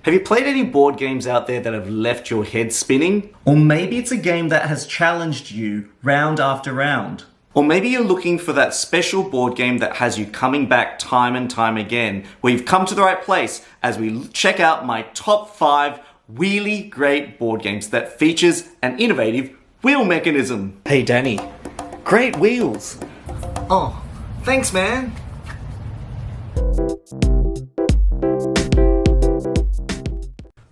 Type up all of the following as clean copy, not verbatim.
Have you played any board games out there that have left your head spinning? Or maybe it's a game that has challenged you round after round. Or maybe you're looking for that special board game that has you coming back time and time again. Well, you've come to the right place as we check out my top 5 really great board games that features an innovative wheel mechanism. Hey Danny, great wheels. Oh, thanks man.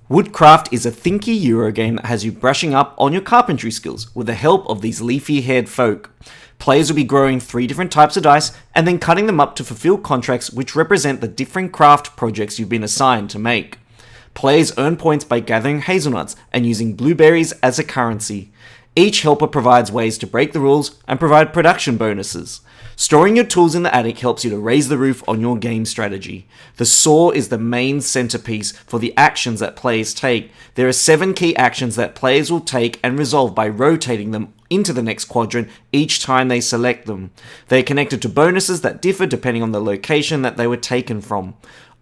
Woodcraft is a thinky Euro game that has you brushing up on your carpentry skills with the help of these leafy-haired folk. Players will be growing 3 different types of dice and then cutting them up to fulfill contracts which represent the different craft projects you've been assigned to make. Players earn points by gathering hazelnuts and using blueberries as a currency. Each helper provides ways to break the rules and provide production bonuses. Storing your tools in the attic helps you to raise the roof on your game strategy. The saw is the main centerpiece for the actions that players take. There are 7 key actions that players will take and resolve by rotating them into the next quadrant each time they select them. They are connected to bonuses that differ depending on the location that they were taken from.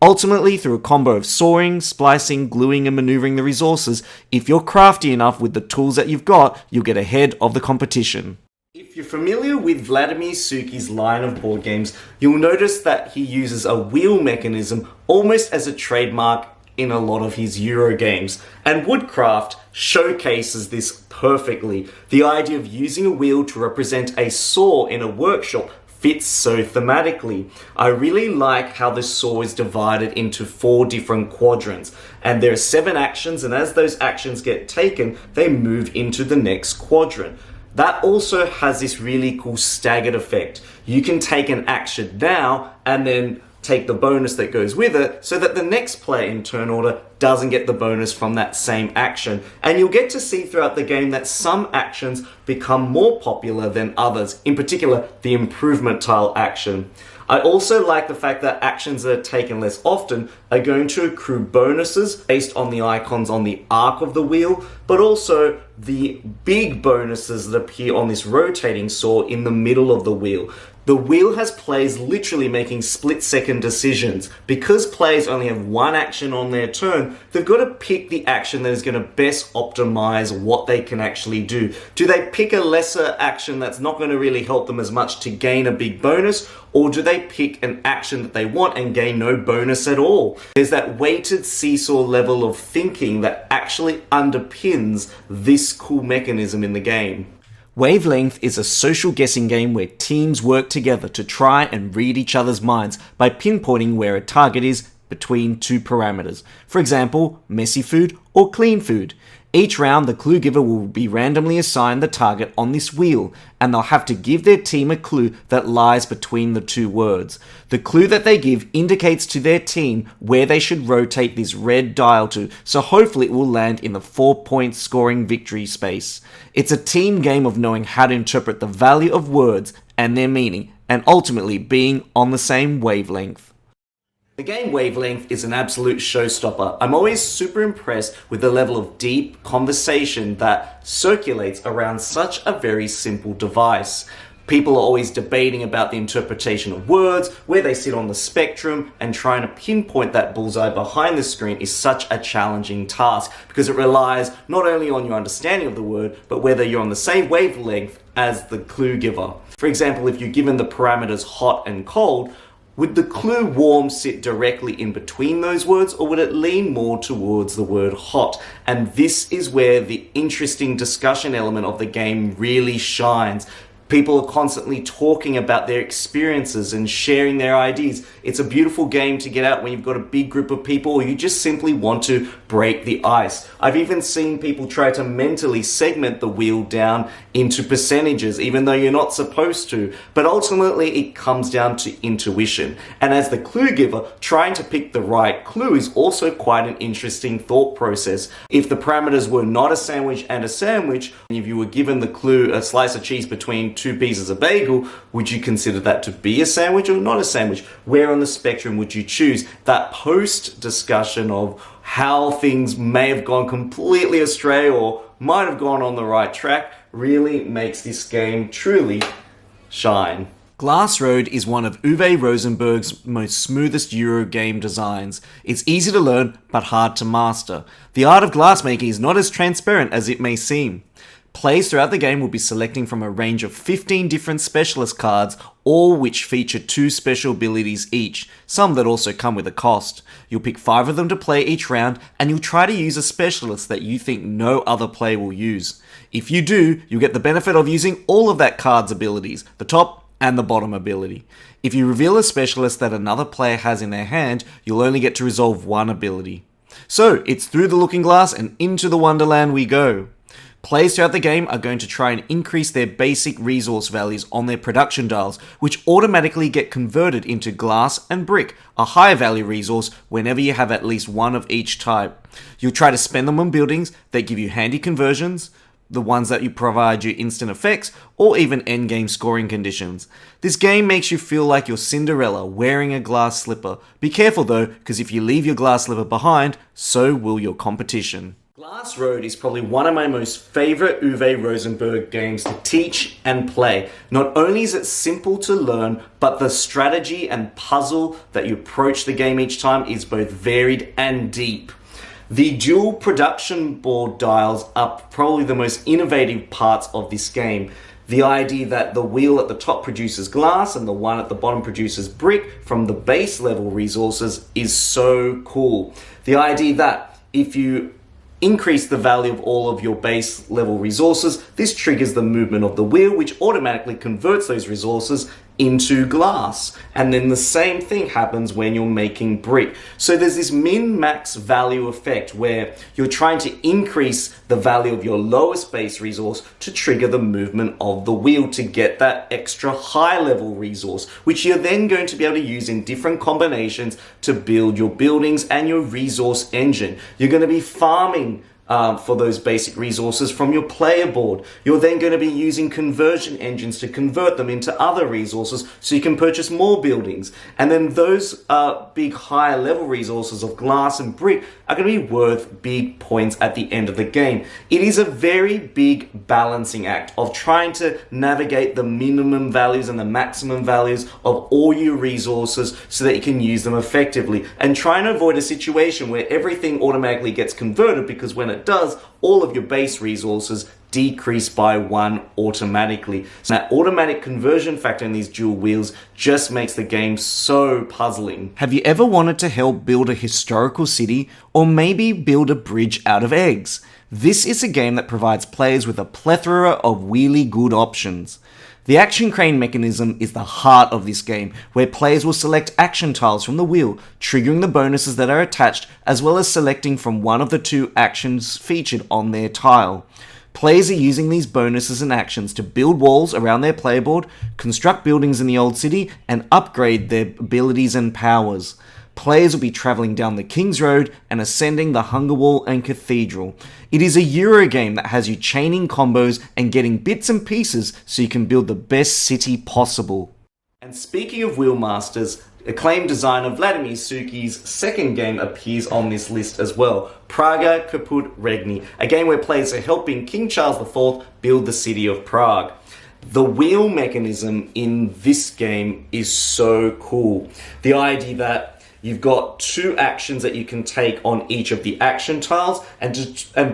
Ultimately, through a combo of sawing, splicing, gluing and maneuvering the resources, if you're crafty enough with the tools that you've got, you'll get ahead of the competition. If you're familiar with Vladimir Suki's line of board games, you'll notice that he uses a wheel mechanism almost as a trademark in a lot of his Euro games. And Woodcraft showcases this perfectly. The idea of using a wheel to represent a saw in a workshop fits so thematically. I really like how the saw is divided into 4 different quadrants, and there are 7 actions, and as those actions get taken, they move into the next quadrant. That also has this really cool staggered effect. You can take an action now and then take the bonus that goes with it so that the next player in turn order doesn't get the bonus from that same action. And you'll get to see throughout the game that some actions become more popular than others, in particular the improvement tile action. I also like the fact that actions that are taken less often are going to accrue bonuses based on the icons on the arc of the wheel, but also the big bonuses that appear on this rotating saw in the middle of the wheel. The wheel has players literally making split-second decisions. Because players only have 1 action on their turn, they've got to pick the action that is going to best optimize what they can actually do. Do they pick a lesser action that's not going to really help them as much to gain a big bonus, or do they pick an action that they want and gain no bonus at all? There's that weighted seesaw level of thinking that actually underpins this cool mechanism in the game. Wavelength is a social guessing game where teams work together to try and read each other's minds by pinpointing where a target is between 2 parameters. For example, messy food or clean food. Each round, the clue giver will be randomly assigned the target on this wheel, and they'll have to give their team a clue that lies between the 2 words. The clue that they give indicates to their team where they should rotate this red dial to, so hopefully it will land in the 4-point scoring victory space. It's a team game of knowing how to interpret the value of words and their meaning, and ultimately being on the same wavelength. The game Wavelength is an absolute showstopper. I'm always super impressed with the level of deep conversation that circulates around such a very simple device. People are always debating about the interpretation of words, where they sit on the spectrum, and trying to pinpoint that bullseye behind the screen is such a challenging task because it relies not only on your understanding of the word, but whether you're on the same wavelength as the clue giver. For example, if you're given the parameters hot and cold, would the clue warm sit directly in between those words, or would it lean more towards the word hot? And this is where the interesting discussion element of the game really shines. People are constantly talking about their experiences and sharing their ideas. It's a beautiful game to get out when you've got a big group of people or you just simply want to break the ice. I've even seen people try to mentally segment the wheel down into percentages, even though you're not supposed to. But ultimately, it comes down to intuition. And as the clue giver, trying to pick the right clue is also quite an interesting thought process. If the parameters were not a sandwich and a sandwich, and if you were given the clue a slice of cheese between 2 pieces of bagel, would you consider that to be a sandwich or not a sandwich? Where on the spectrum would you choose? That post discussion of how things may have gone completely astray or might have gone on the right track really makes this game truly shine. Glass Road is one of Uwe Rosenberg's most smoothest Euro game designs. It's easy to learn, but hard to master. The art of glassmaking is not as transparent as it may seem. Players throughout the game will be selecting from a range of 15 different specialist cards, all which feature 2 special abilities each, some that also come with a cost. You'll pick 5 of them to play each round, and you'll try to use a specialist that you think no other player will use. If you do, you'll get the benefit of using all of that card's abilities, the top and the bottom ability. If you reveal a specialist that another player has in their hand, you'll only get to resolve one ability. So, it's through the looking glass and into the wonderland we go. Players throughout the game are going to try and increase their basic resource values on their production dials, which automatically get converted into glass and brick, a higher value resource whenever you have at least one of each type. You'll try to spend them on buildings that give you handy conversions, the ones that you provide you instant effects, or even endgame scoring conditions. This game makes you feel like you're Cinderella wearing a glass slipper. Be careful though, because if you leave your glass slipper behind, so will your competition. Glass Road is probably one of my most favourite Uwe Rosenberg games to teach and play. Not only is it simple to learn, but the strategy and puzzle that you approach the game each time is both varied and deep. The dual production board dials are probably the most innovative parts of this game. The idea that the wheel at the top produces glass and the one at the bottom produces brick from the base level resources is so cool. The idea that if you increase the value of all of your base level resources, this triggers the movement of the wheel, which automatically converts those resources into glass. And then the same thing happens when you're making brick. So there's this min-max value effect where you're trying to increase the value of your lowest base resource to trigger the movement of the wheel to get that extra high level resource, which you're then going to be able to use in different combinations to build your buildings and your resource engine. You're going to be farming for those basic resources from your player board. You're then going to be using conversion engines to convert them into other resources so you can purchase more buildings. And then those big higher level resources of glass and brick are going to be worth big points at the end of the game. It is a very big balancing act of trying to navigate the minimum values and the maximum values of all your resources so that you can use them effectively, and trying to avoid a situation where everything automatically gets converted, because when it does, all of your base resources decrease by 1 automatically. So that automatic conversion factor in these dual wheels just makes the game so puzzling. Have you ever wanted to help build a historical city, or maybe build a bridge out of eggs? This is a game that provides players with a plethora of really good options. The action crane mechanism is the heart of this game, where players will select action tiles from the wheel, triggering the bonuses that are attached, as well as selecting from one of the 2 actions featured on their tile. Players are using these bonuses and actions to build walls around their player board, construct buildings in the old city, and upgrade their abilities and powers. Players will be travelling down the King's Road and ascending the Hunger Wall and Cathedral. It is a Euro game that has you chaining combos and getting bits and pieces so you can build the best city possible. And speaking of Wheelmasters, acclaimed designer Vladimir Suki's second game appears on this list as well, Praga Kaput Regni, a game where players are helping King Charles IV build the city of Prague. The wheel mechanism in this game is so cool. The idea that you've got 2 actions that you can take on each of the action tiles, and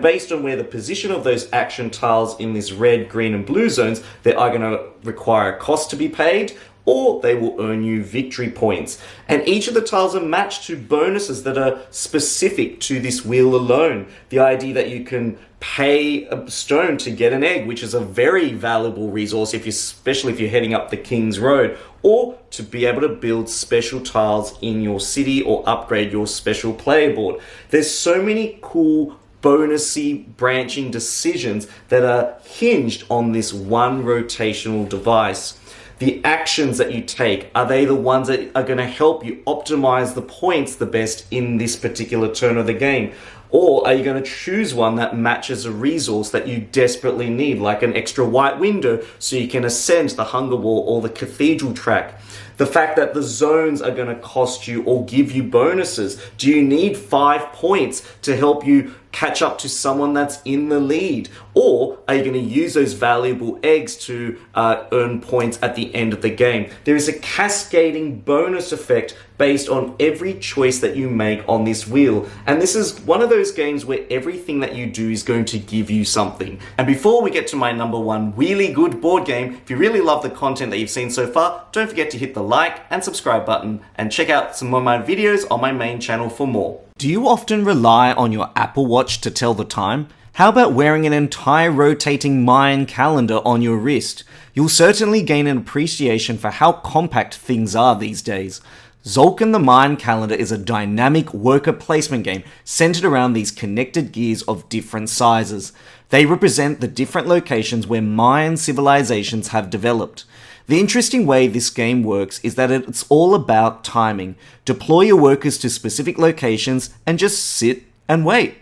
based on where the position of those action tiles in this red, green, and blue zones, they are going to require a cost to be paid, or they will earn you victory points. And each of the tiles are matched to bonuses that are specific to this wheel alone. The idea that you can pay a stone to get an egg, which is a very valuable resource, especially if you're heading up the King's Road, or to be able to build special tiles in your city or upgrade your special player board. There's so many cool bonusy branching decisions that are hinged on this one rotational device. The actions that you take, are they the ones that are going to help you optimize the points the best in this particular turn of the game? Or are you going to choose one that matches a resource that you desperately need, like an extra white window so you can ascend the hunger wall or the cathedral track? The fact that the zones are going to cost you or give you bonuses. Do you need 5 points to help you catch up to someone that's in the lead? Or are you going to use those valuable eggs to earn points at the end of the game? There is a cascading bonus effect based on every choice that you make on this wheel. And this is one of those games where everything that you do is going to give you something. And before we get to my number one really good board game, if you really love the content that you've seen so far, don't forget to hit the like and subscribe button and check out some of my videos on my main channel for more. Do you often rely on your Apple Watch to tell the time? How about wearing an entire rotating Mayan calendar on your wrist? You'll certainly gain an appreciation for how compact things are these days. Tzolk'in the Mayan calendar is a dynamic worker placement game centered around these connected gears of different sizes. They represent the different locations where Mayan civilizations have developed. The interesting way this game works is that it's all about timing. Deploy your workers to specific locations and just sit and wait.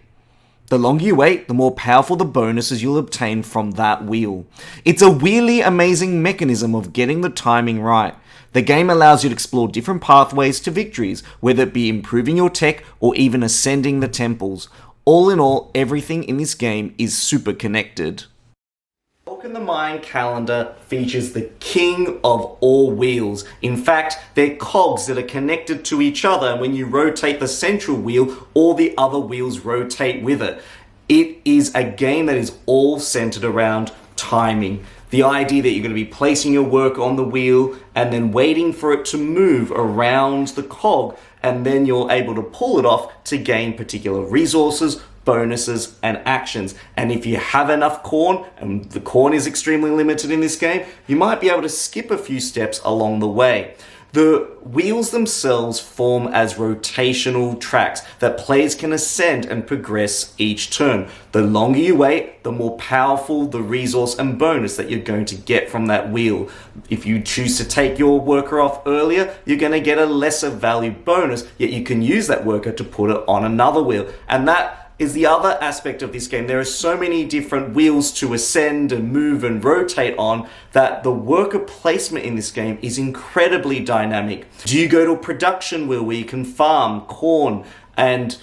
The longer you wait, the more powerful the bonuses you'll obtain from that wheel. It's a really amazing mechanism of getting the timing right. The game allows you to explore different pathways to victories, whether it be improving your tech or even ascending the temples. All in all, everything in this game is super connected. The Mayan calendar features the king of all wheels. In fact, they're cogs that are connected to each other, and when you rotate the central wheel, all the other wheels rotate with it. It is a game that is all centered around timing. The idea that you're going to be placing your work on the wheel and then waiting for it to move around the cog, and then you're able to pull it off to gain particular resources, bonuses, and actions. And if you have enough corn, and the corn is extremely limited in this game, you might be able to skip a few steps along the way. The wheels themselves form as rotational tracks that players can ascend and progress each turn. The longer you wait, the more powerful the resource and bonus that you're going to get from that wheel. If you choose to take your worker off earlier, you're going to get a lesser value bonus, yet you can use that worker to put it on another wheel. And that is the other aspect of this game. There are so many different wheels to ascend and move and rotate on that the worker placement in this game is incredibly dynamic. Do you go to a production wheel where you can farm corn and,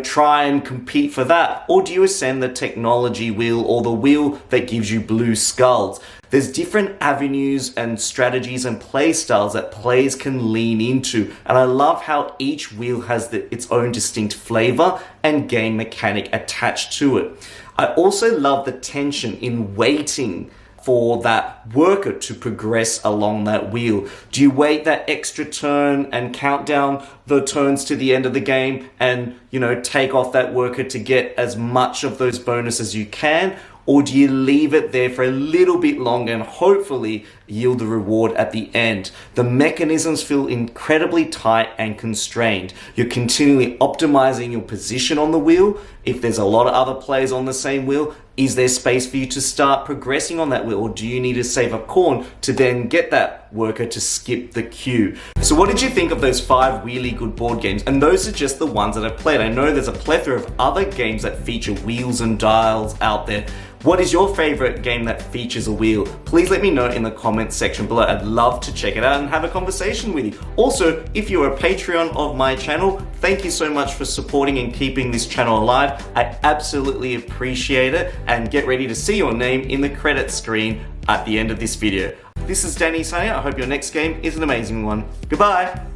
try and compete for that? Or do you ascend the technology wheel or the wheel that gives you blue skulls? There's different avenues and strategies and play styles that players can lean into. And I love how each wheel has its own distinct flavor and game mechanic attached to it. I also love the tension in waiting for that worker to progress along that wheel. Do you wait that extra turn and count down the turns to the end of the game and, take off that worker to get as much of those bonuses as you can? Or do you leave it there for a little bit longer and hopefully yield the reward at the end? The mechanisms feel incredibly tight and constrained. You're continually optimizing your position on the wheel. If there's a lot of other players on the same wheel, is there space for you to start progressing on that wheel? Or do you need to save up corn to then get that worker to skip the queue? So what did you think of those 5 really good board games? And those are just the ones that I've played. I know there's a plethora of other games that feature wheels and dials out there. What is your favorite game that features a wheel? Please let me know in the comments section below. I'd love to check it out and have a conversation with you. Also, if you're a Patreon of my channel, thank you so much for supporting and keeping this channel alive. I absolutely appreciate it, and get ready to see your name in the credits screen at the end of this video. This is Danny saying, I hope your next game is an amazing one. Goodbye.